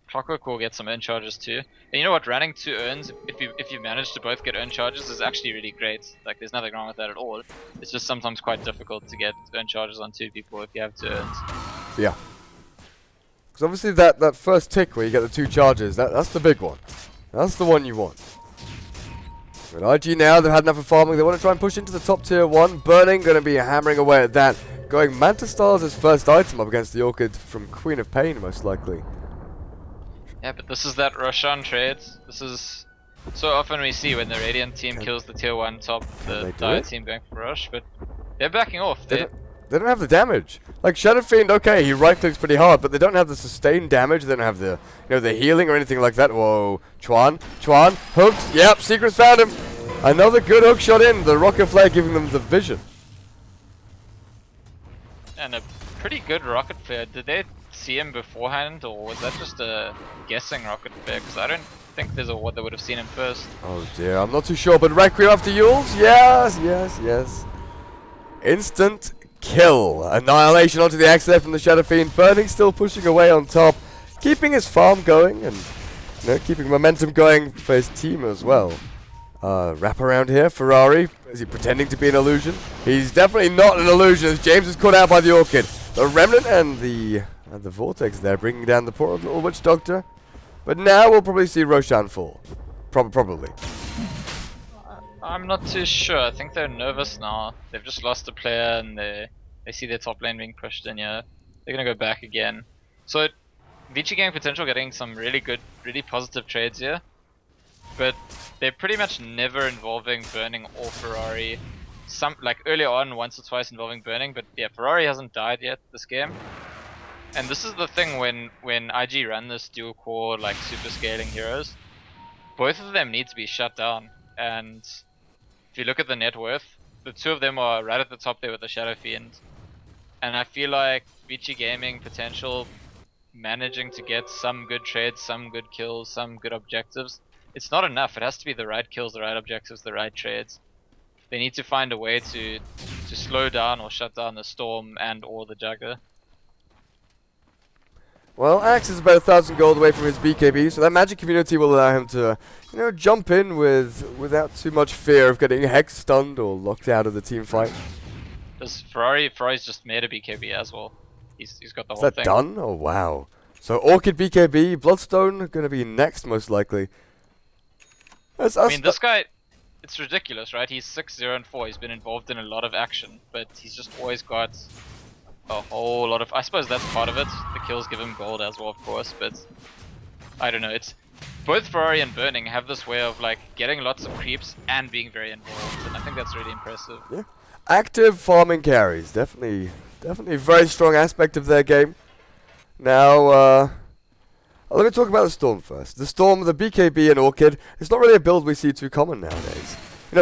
Clockwork will get some urn charges too. And you know what? Running 2 urns, if you manage to both get urn charges, is actually really great. Like, there's nothing wrong with that at all. It's just sometimes quite difficult to get urn charges on 2 people if you have 2 urns. Yeah. Because obviously that first tick where you get the 2 charges, that's the big one. That's the one you want. But IG now, they've had enough of farming. They want to try and push into the top tier 1. Burning, going to be hammering away at that. Going Manta Star as his first item up against the Orchid from Queen of Pain, most likely. Yeah, but this is that Roshan trade. This is so often we see when the Radiant team kills the tier 1 top, the Dire team going for Rush, but they're backing off. They don't have the damage. Like Shadow Fiend, okay, he right clicks pretty hard, but they don't have the sustained damage. They don't have the, the healing or anything like that. Whoa, Chuan, hooked. Yep, Secrets found him. Another good hook shot in. The rocket flare giving them the vision. And a pretty good rocket flare. Did they see him beforehand, or was that just a guessing rocket flare? Because I don't think there's a what they would have seen him first. Oh dear, I'm not too sure. But Requiem after Yules, yes. Instant kill. Annihilation onto the axe there from the Shadow Fiend. Burning still pushing away on top, keeping his farm going and keeping momentum going for his team as well. Wrap around here, Ferrari. Is he pretending to be an illusion? He's definitely not an illusion, as James is caught out by the Orchid. The Remnant and the Vortex there, bringing down the poor little Witch Doctor. But now we'll probably see Roshan fall. Probably. I'm not too sure. I think they're nervous now. They've just lost a player and they see their top lane being pushed in here. They're going to go back again. So VG Gang potential getting some really good, really positive trades here. But they're pretty much never involving Burning or Ferrari. Like earlier on, once or twice involving Burning, but yeah, Ferrari hasn't died yet this game. And this is the thing when IG run this dual core like super scaling heroes, both of them need to be shut down. And if you look at the net worth, the 2 of them are right at the top there with the Shadow Fiend. And I feel like VG Gaming potential managing to get some good trades, some good kills, some good objectives. It's not enough. It has to be the right kills, the right objectives, the right trades. They need to find a way to slow down or shut down the Storm and or the Jugger. Well, Axe is about 1,000 gold away from his BKB, so that magic community will allow him to, jump in without too much fear of getting hex stunned or locked out of the team fight. Does Ferrari's just made a BKB as well. He's got the whole thing. Is that done? Oh wow. So Orchid BKB, Bloodstone gonna be next most likely. I mean, this guy, it's ridiculous, right? He's 6-0-4. He's been involved in a lot of action, but he's just always got a whole lot of. I suppose that's part of it. The kills give him gold as well, of course, but I don't know. It's both Ferrari and Burning have this way of like getting lots of creeps and being very involved, and I think that's really impressive. Yeah, active farming carries, definitely a very strong aspect of their game. Now, let me talk about the Storm first. The Storm, the BKB and Orchid, it's not really a build we see too common nowadays.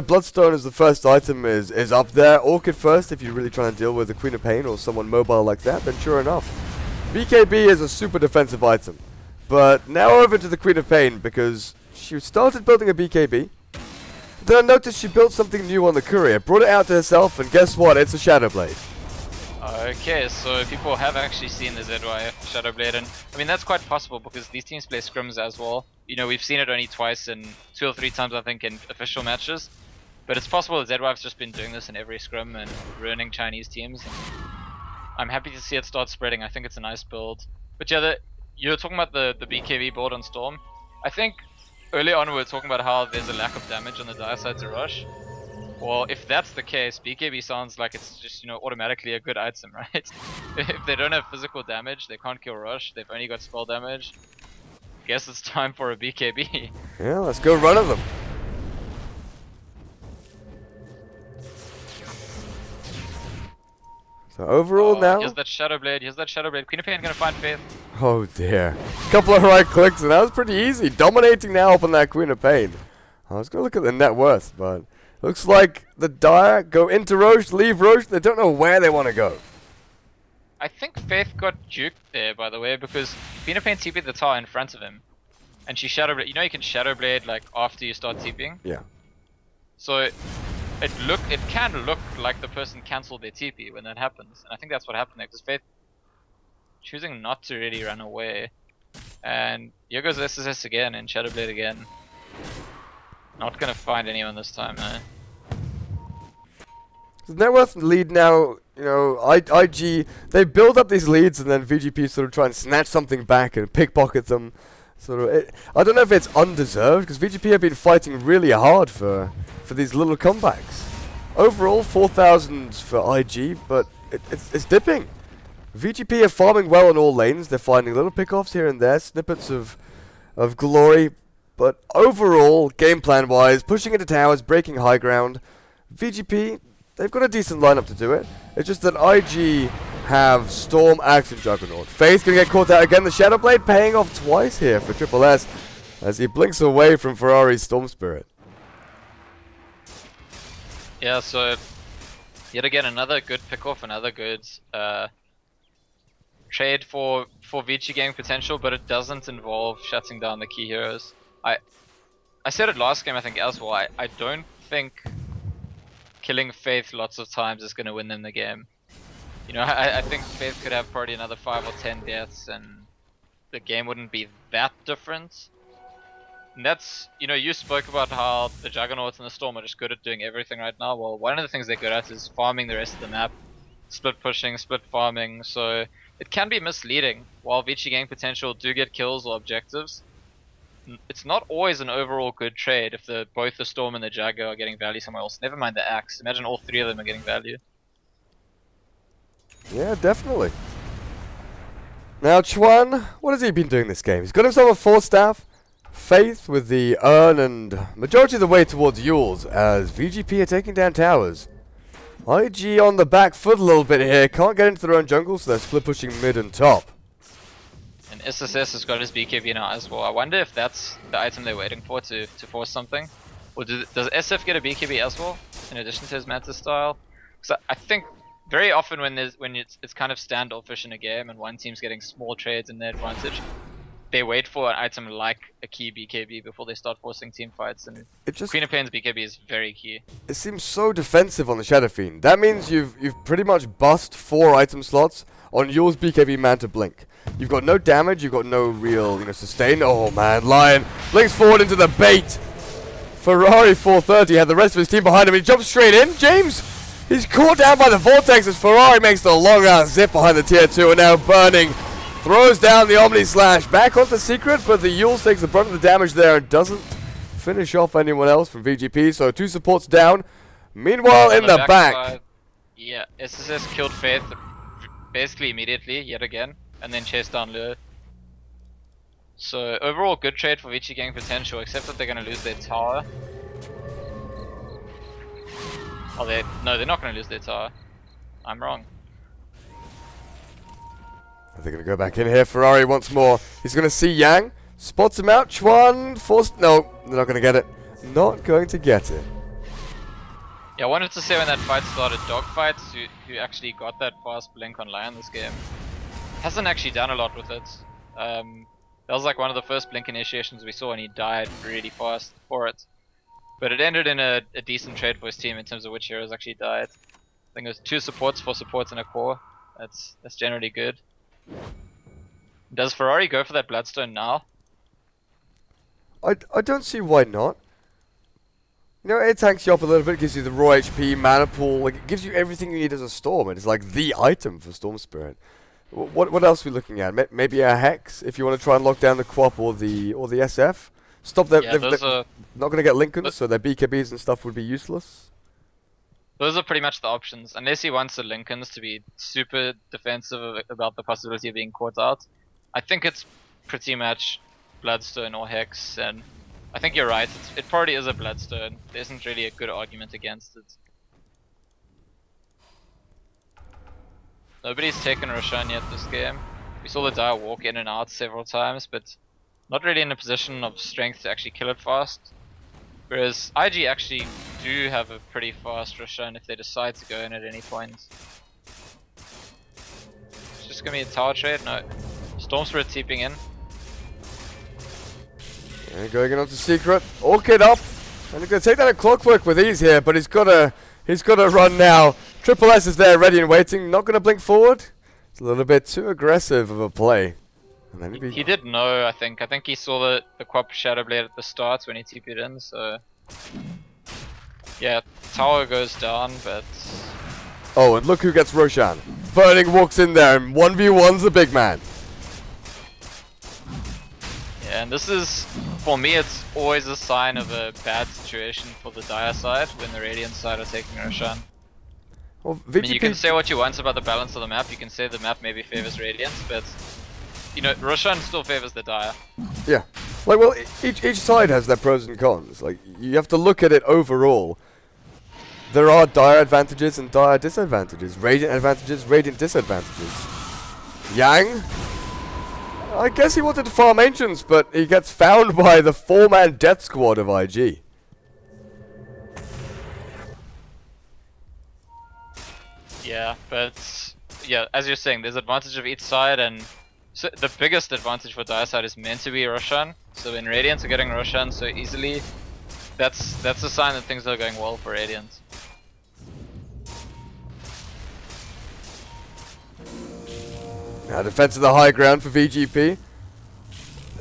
Bloodstone as the first item is up there. Orchid first if you're really trying to deal with the Queen of Pain or someone mobile like that, then sure enough. BKB is a super defensive item. But now over to the Queen of Pain, because she started building a BKB. Then I noticed she built something new on the courier, brought it out to herself, and guess what? It's a Shadow Blade. Okay, so people have actually seen the ZY Shadow Blade, and I mean that's quite possible because these teams play scrims as well. We've seen it only twice and 2 or 3 times I think in official matches. But it's possible that ZY's just been doing this in every scrim and ruining Chinese teams. And I'm happy to see it start spreading. I think it's a nice build. But yeah, you're talking about the BKB build on Storm. I think early on we were talking about how there's a lack of damage on the Dire side to rush. Well, if that's the case, BKB sounds like it's just, automatically a good item, right? If they don't have physical damage, they can't kill rush, they've only got spell damage. Guess it's time for a BKB. Yeah, let's go run at them. So overall now... Here's that Shadow Blade, Queen of Pain gonna find Faith. Oh dear. Couple of right clicks and that was pretty easy. Dominating now up on that Queen of Pain. I was gonna look at the net worth, but... Looks like the Dire go into Roche, leave Roche, they don't know where they want to go. I think Faith got juked there, by the way, because Queen of Pain TP'd the tower in front of him. And she Shadow Blade, you can Shadow Blade like after you start TPing. Yeah. So it can look like the person cancelled their TP when that happens. And I think that's what happened there, because Faith choosing not to really run away. And here goes SSS again and Shadow Blade again. Not gonna find anyone this time, no. The net worth lead now You know, IG, they build up these leads and then VG.P sort of try and snatch something back and pickpocket them. Sort of, I don't know if it's undeserved, because VG.P have been fighting really hard for these little comebacks. Overall, 4,000 for IG, but it's dipping. VG.P are farming well on all lanes. They're finding little pickoffs here and there, snippets of glory. But overall, game plan-wise, pushing into towers, breaking high ground, VG.P, they've got a decent lineup to do it. It's just that IG have Storm, Axe, and Juggernaut. Faith gonna get caught out again. The Shadow Blade paying off twice here for Triple S as he blinks away from Ferrari's Storm Spirit. Yeah, so yet again another good pick-off, another good trade for VG game potential, but it doesn't involve shutting down the key heroes. I said it last game, I think, as well. I don't think killing Faith lots of times is going to win them the game. You know, I think Faith could have probably another 5 or 10 deaths and the game wouldn't be that different. And that's, you know, you spoke about how the Juggernauts and the Storm are just good at doing everything right now. Well, one of the things they're good at is farming the rest of the map, split pushing, split farming, so it can be misleading. While VG gang potential do get kills or objectives, it's not always an overall good trade if both the Storm and the Jagger are getting value somewhere else. Never mind the Axe. Imagine all three of them are getting value. Yeah, definitely. Now Chuan, what has he been doing this game? He's got himself a 4-staff, Faith with the Urn, and majority of the way towards Yules as VG.P are taking down towers. IG on the back foot a little bit here, can't get into their own jungle, so they're split pushing mid and top. And SSS has got his BKB now as well. I wonder if that's the item they're waiting for to force something. Or does SF get a BKB as well, in addition to his Mantis style? Because I think very often when it's kind of standoffish in a game and one team's getting small trades in their advantage, they wait for an item like a key BKB before they start forcing team fights, and Queen of Pain's BKB is very key. It seems so defensive on the Shadow Fiend. That means you've pretty much bust 4 item slots on yours BKB man to blink. You've got no damage, you've got no real, you know, sustain. Oh man, Lion blinks forward into the bait. Ferrari 430 had the rest of his team behind him. He jumps straight in. James, he's caught down by the Vortex as Ferrari makes the long out zip behind the tier 2 and now burning. Throws down the Omni Slash back onto Secret, but the Yules takes the brunt of the damage there and doesn't finish off anyone else from VG.P, so 2 supports down. Meanwhile, in the back. Yeah, SSS killed Faith basically immediately, yet again, and then chased down Lure. So, overall, good trade for VG gang potential, except that they're going to lose their tower. Oh, no, they're not going to lose their tower. I'm wrong. They're going to go back in here. Ferrari once more. He's going to see Yang. Spots him out. Chuan forced. No, they're not going to get it. Not going to get it. Yeah, I wanted to say when that fight started, Dogfight, who actually got that fast blink on Lion this game, hasn't actually done a lot with it. That was like one of the first blink initiations we saw, and he died really fast for it. But it ended in a decent trade for his team in terms of which heroes actually died. I think it was 2 supports, 4 supports, and a core. That's generally good. Does Ferrari go for that Bloodstone now? I don't see why not. You know, it tanks you up a little bit, gives you the raw HP, mana pool, like it gives you everything you need as a Storm. It's like the item for Storm Spirit. What else are we looking at? Maybe a Hex if you want to try and lock down the Quap or the SF. Stop them. Yeah, they're not going to get Lincolns, so their BKBs and stuff would be useless. Those are pretty much the options, unless he wants the Lincolns to be super defensive about the possibility of being caught out. I think it's pretty much Bloodstone or Hex, and I think you're right, it probably is a Bloodstone. There isn't really a good argument against it. Nobody's taken Roshan yet this game. We saw the Dire walk in and out several times, but not really in a position of strength to actually kill it fast. Whereas IG actually do have a pretty fast Roshan if they decide to go in at any point. It's just gonna be a tower trade? No. Storm Spirit TPing in. Yeah, going in onto Secret. Orchid up. And he's gonna take that at Clockwork with ease here, but he's gotta run now. Triple S is there ready and waiting, not gonna blink forward. It's a little bit too aggressive of a play. He did know, I think. I think he saw the Quap Shadow Blade at the start when he TP'd in, so... Yeah, tower goes down, but... Oh, and look who gets Roshan. Burning walks in there and 1v1's the big man. Yeah, and this is, for me, it's always a sign of a bad situation for the Dire side when the Radiant side are taking Roshan. Well, I mean, you can say what you want about the balance of the map, you can say the map maybe favors Radiant, but, you know, Roshan still favors the Dire. Yeah. Like, well, each side has their pros and cons. Like, you have to look at it overall. There are Dire advantages and Dire disadvantages. Radiant advantages, Radiant disadvantages. Yang? I guess he wanted to farm Ancients, but he gets found by the 4-man death squad of IG. Yeah, but yeah, as you're saying, there's advantage of each side, and so the biggest advantage for Dire side is meant to be Roshan. So when Radiants are getting Roshan so easily, that's a sign that things are going well for Radiant. Now defense of the high ground for VG.P.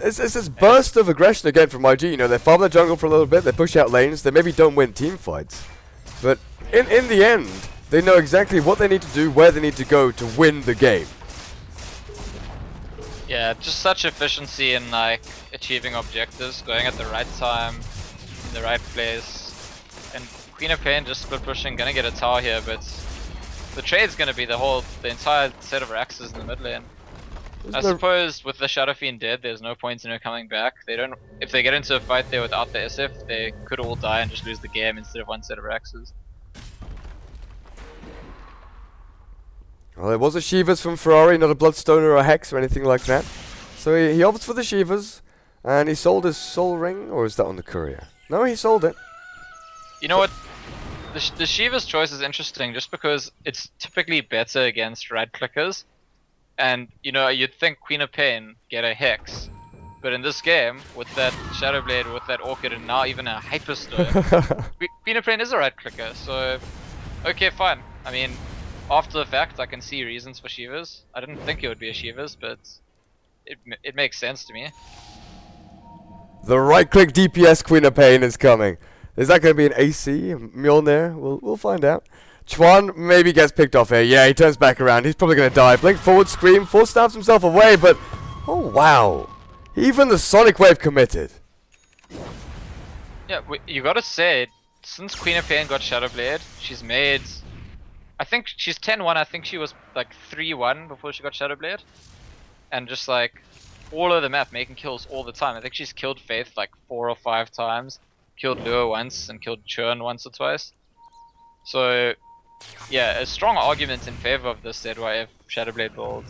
It's this burst of aggression again from IG. You know, they farm the jungle for a little bit, they push out lanes, they maybe don't win team fights. But in the end, they know exactly what they need to do, where they need to go to win the game. Yeah, just such efficiency in like achieving objectives, going at the right time, in the right place. And Queen of Pain just split pushing, gonna get a tower here, but the trade's gonna be the entire set of Raxes in the mid lane. I suppose with the Shadow Fiend dead, there's no point in her coming back. They don't. If they get into a fight there without the SF, they could all die and just lose the game instead of one set of Raxes. Well, there was a Shivas from Ferrari, not a Bloodstone or a Hex or anything like that. So he opts for the Shivas, and he sold his Soul Ring, or is that on the Courier? No, he sold it. You know what? The Shiva's choice is interesting just because it's typically better against right clickers. And, you know, you'd think Queen of Pain get a Hex. But in this game, with that Shadow Blade, with that Orchid, and now even a Hyperstone, Queen of Pain is a right clicker, so okay, fine. I mean, after the fact, I can see reasons for Shivas. I didn't think it would be a Shivas, but it makes sense to me. The right-click DPS Queen of Pain is coming. Is that going to be an AC? Mjolnir? We'll find out. Chuan maybe gets picked off here. Yeah, he turns back around. He's probably going to die. Blink forward, scream, force stabs himself away, but oh wow. Even the Sonic Wave committed. Yeah, you gotta say, since Queen of Pain got Shadow Blade, she's made... I think she's 10-1, I think she was like 3-1 before she got Shadow Blade. And just like, all over the map making kills all the time. I think she's killed Faith like 4 or 5 times. Killed Lure once, and killed Churn once or twice. So, yeah, a strong argument in favor of this ZYF Shadow Blade build.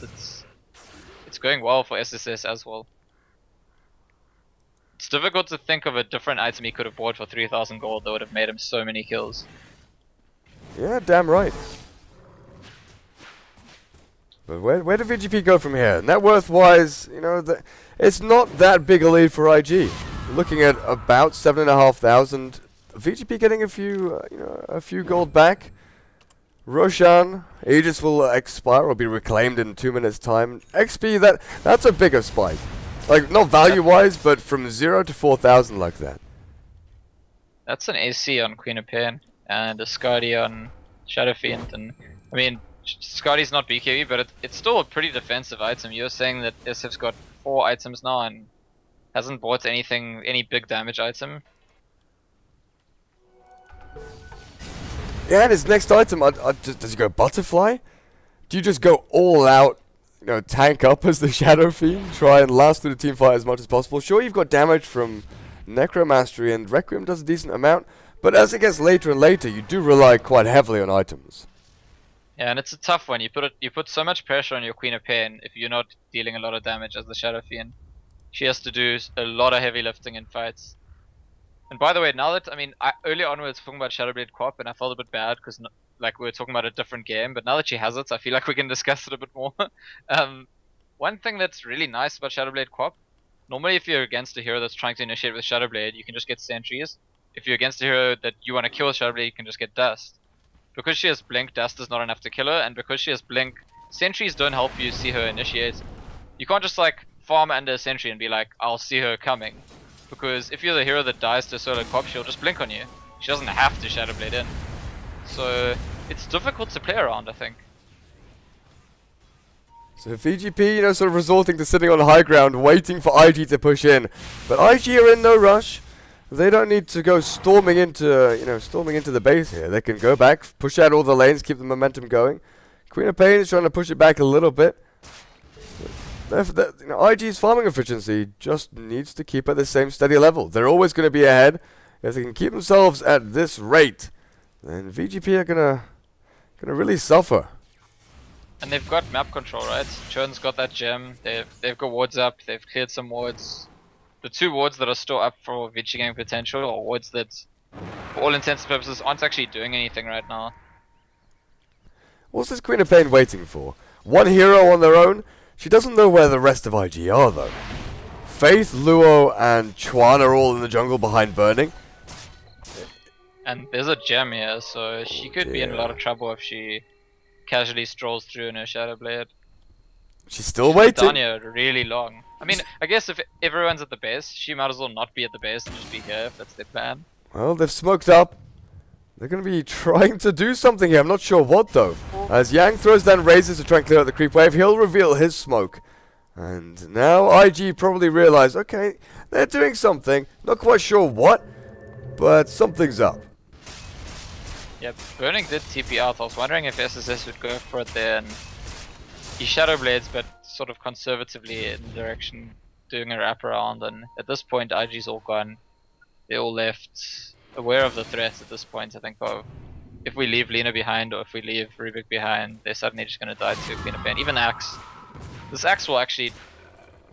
It's going well for SSS as well. It's difficult to think of a different item he could have bought for 3,000 gold that would have made him so many kills. Yeah, damn right. But where do VG.P go from here? Net worth wise, you know, it's not that big a lead for IG. Looking at about 7,500. VG.P getting a few, a few gold back. Roshan, Aegis will expire or be reclaimed in 2 minutes time. XP, that's a bigger spike. Like, not value-wise, but from 0 to 4,000 like that. That's an AC on Queen of Pain, and a Skadi on Shadow Fiend, and, I mean, Skadi's not BKB, but it's still a pretty defensive item. You're saying that SF's got 4 items now, and hasn't bought any big damage item. Yeah, and his next item, does he go Butterfly? Do you just go all out, tank up as the Shadow Fiend, try and last through the team fight as much as possible? Sure, you've got damage from Necromastery, and Requiem does a decent amount, but as it gets later and later, you do rely quite heavily on items. Yeah, and it's a tough one. You put so much pressure on your Queen of Pain if you're not dealing a lot of damage as the Shadow Fiend. She has to do a lot of heavy lifting in fights. And by the way, now that, earlier on we were talking about Shadowblade Co-op, and I felt a bit bad because like we were talking about a different game, but now that she has it, I feel like we can discuss it a bit more. One thing that's really nice about Shadowblade Co-op, normally if you're against a hero that's trying to initiate with Shadowblade, you can just get sentries. If you're against a hero that you want to kill with Shadowblade, you can just get Dust. Because she has Blink, Dust is not enough to kill her, and because she has Blink, sentries don't help you see her initiate. You can't just like farm under a sentry and be like, I'll see her coming. Because if you're the hero that dies to a solo cop, she'll just blink on you. She doesn't have to Shadowblade in. So it's difficult to play around, I think. So VG.P, sort of resorting to sitting on high ground, waiting for IG to push in. But IG are in no rush. They don't need to go storming into the base here. They can go back, push out all the lanes, keep the momentum going. Queen of Pain is trying to push it back a little bit. IG's farming efficiency just needs to keep at the same steady level. They're always going to be ahead. If they can keep themselves at this rate, then VG.P are gonna really suffer. And they've got map control, right? Churn's got that gem. They've got wards up. They've cleared some wards. The 2 wards that are still up for VG game potential are wards that, for all intents and purposes, aren't actually doing anything right now. What's this Queen of Pain waiting for? One hero on their own? She doesn't know where the rest of IG are, though. Faith, Luo, and Chuan are all in the jungle behind Burning. And there's a gem here, so she could be in a lot of trouble if she casually strolls through in her Shadow Blade. She's still waiting. Down here really long. I mean, I guess if everyone's at the base, she might as well not be at the base and just be here if that's their plan. Well, they've smoked up. They're going to be trying to do something here. I'm not sure what, though. As Yang throws down razors to try and clear out the creep wave, he'll reveal his smoke. And now IG probably realize, okay, they're doing something. Not quite sure what, but something's up. Yep, Burning did TP out. I was wondering if SSS would go for it there and he Shadow Blades, but sort of conservatively in the direction doing a wraparound. And at this point, IG's all gone. They're all left aware of the threat at this point. I think of if we leave Lina behind or if we leave Rubik behind, they're suddenly just going to die to Queen of Pain. Even Axe. This Axe will actually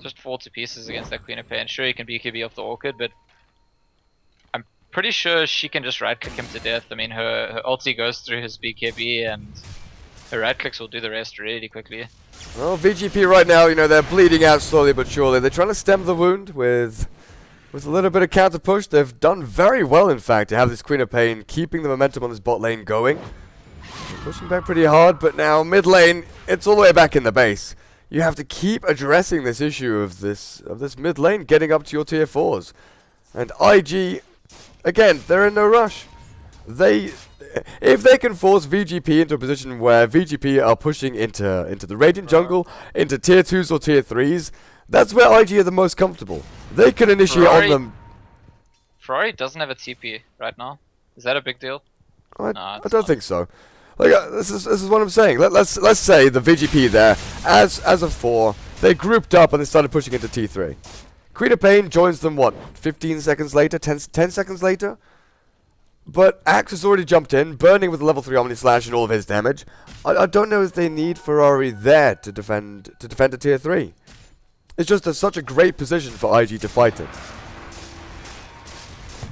just fall to pieces against that Queen of Pain. Sure, he can BKB off the Orchid, but I'm pretty sure she can just right click him to death. I mean, her ulti goes through his BKB and her right clicks will do the rest really quickly. Well, VG.P right now, they're bleeding out slowly but surely. They're trying to stem the wound with a little bit of counter push. They've done very well, in fact, to have this Queen of Pain keeping the momentum on this bot lane going. They're pushing back pretty hard, but now mid lane, it's all the way back in the base. You have to keep addressing this issue of this mid lane getting up to your tier 4s. And IG, again, they're in no rush. If they can force VG.P into a position where VG.P are pushing into the Radiant jungle, into tier 2s or tier 3s, that's where IG are the most comfortable. They can initiate on them. Ferrari doesn't have a TP right now. Is that a big deal? I don't think so. Like this is what I'm saying. Let's say the VG.P there as a 4, they grouped up and they started pushing into T3. Queen of Pain joins them 15 seconds later, 10 seconds later. But Axe has already jumped in, Burning with a level 3 Omni Slash and all of his damage. I don't know if they need Ferrari there to defend a tier 3. It's just such a great position for IG to fight it.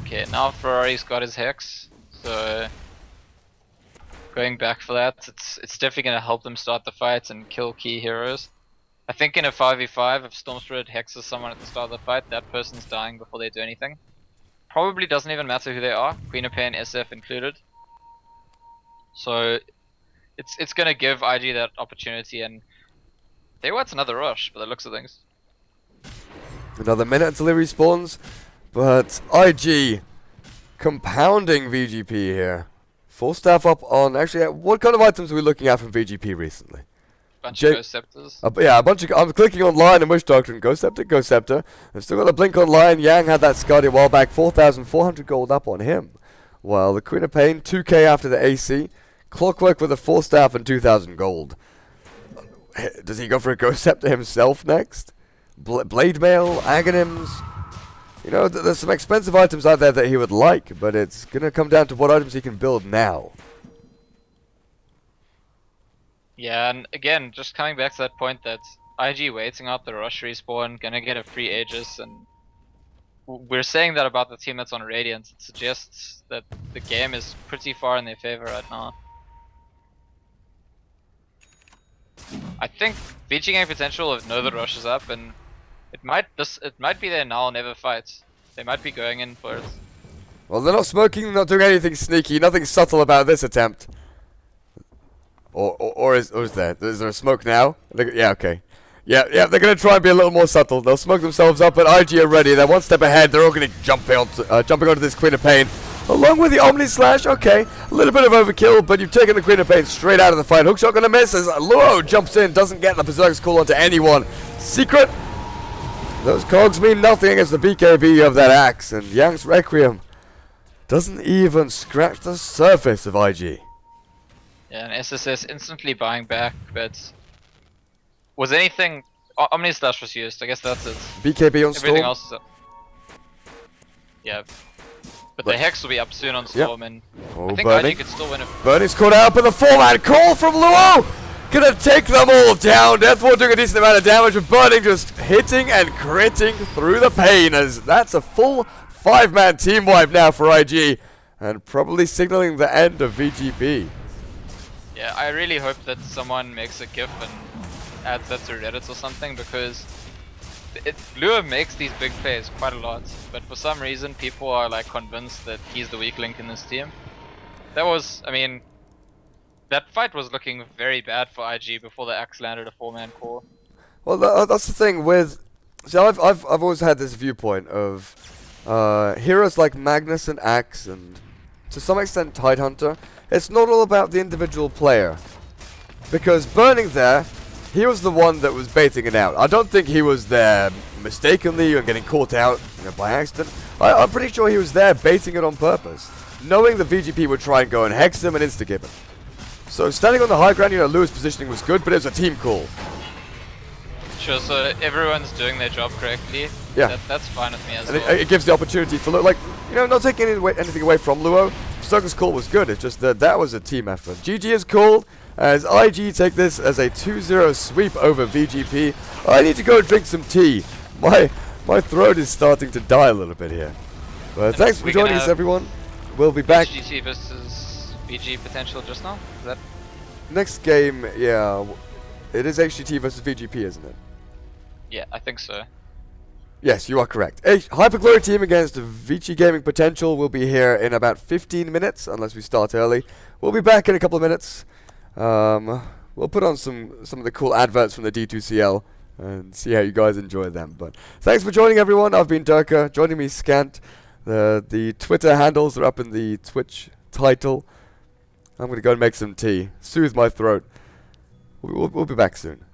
Okay, now Ferrari's got his Hex, so going back for that, it's definitely going to help them start the fight and kill key heroes. I think in a 5v5, if Storm Spirit hexes someone at the start of the fight, that person's dying before they do anything. Probably doesn't even matter who they are, Queen of Pain, SF included. So it's going to give IG that opportunity, and they want another rush by the looks of things. Another minute until he respawns, but IG compounding VG.P here. Full staff up on, actually, what kind of items are we looking at from VG.P recently? Bunch of Ghost Scepters. Yeah, a bunch of, I'm clicking online and Wish Doctrine, Ghost Scepter, Ghost Scepter. I've still got a Blink online. Yang had that Skadi a while back, 4,400 gold up on him. While the Queen of Pain, 2k after the AC. Clockwork with a 4 staff and 2,000 gold. Does he go for a Ghost Scepter himself next? Blade Mail, Aghanim's. There's some expensive items out there that he would like, but it's going to come down to what items he can build now. Yeah, and again, just coming back to that point that IG waiting out the rush respawn, gonna get a free Aegis, and we're saying that about the team that's on Radiant. It suggests that the game is pretty far in their favor right now. I think VG game potential if know the rush is up, and it might be their now or never fight. They might be going in for it. Well, they're not smoking, not doing anything sneaky, nothing subtle about this attempt. Or is there? Is there a smoke now? Yeah, okay. Yeah, they're gonna try and be a little more subtle. They'll smoke themselves up, but IG are ready. They're one step ahead. They're all gonna jumping onto this Queen of Pain. along with the Omni Slash. Okay, a little bit of overkill, but you've taken the Queen of Pain straight out of the fight. Hookshot gonna miss as Luo jumps in, doesn't get the Berserker's Call onto anyone. Secret. Those cogs mean nothing against the BKB of that axe, and Yang's Requiem doesn't even scratch the surface of IG. Yeah, and SSS instantly buying back, but was anything? Omni Slash was used. I guess that's it. BKB on Storm. Everything else. Yeah, but the Hex will be up soon on Storm, and I think IG could still win it. Burning's caught out, but the 4-man call from Luo gonna take them all down. Deathward doing a decent amount of damage, but Burning just hitting and critting through the pain, as that's a full 5-man team wipe now for IG, and probably signaling the end of VG.P. Yeah, I really hope that someone makes a GIF and adds that to Reddit or something, because Lua makes these big plays quite a lot, but for some reason people are like convinced that he's the weak link in this team. That was, I mean, that fight was looking very bad for IG before the axe landed a 4-man core. Well, that's the thing with. See, I've always had this viewpoint of heroes like Magnus and Axe, and to some extent Tidehunter. It's not all about the individual player, because Burning there, he was the one that was baiting it out. I don't think he was there mistakenly and getting caught out, by accident. I'm pretty sure he was there baiting it on purpose, knowing the VG.P would try and go and hex him and insta-give him. So standing on the high ground, Lewis' positioning was good, but it was a team call. Sure, so everyone's doing their job correctly. Yeah. That's fine with me as well. And it gives the opportunity for, like, not taking anything away from Luo. Berserker's Call was good, it's just that was a team effort. GG is called as IG take this as a 2-0 sweep over VG.P. I need to go drink some tea. My throat is starting to die a little bit here. But thanks for joining us, everyone. We'll be back. HGT versus VG potential just now? Is that next game? Yeah, it is HGT versus VG.P, isn't it? Yeah, I think so. Yes, you are correct. Hyperglory team against Vici Gaming Potential will be here in about 15 minutes, unless we start early. We'll be back in a couple of minutes. We'll put on some of the cool adverts from the D2CL and see how you guys enjoy them. But thanks for joining, everyone. I've been Durka. Joining me, Scant. The Twitter handles are up in the Twitch title. I'm going to go and make some tea. Soothe my throat. We'll be back soon.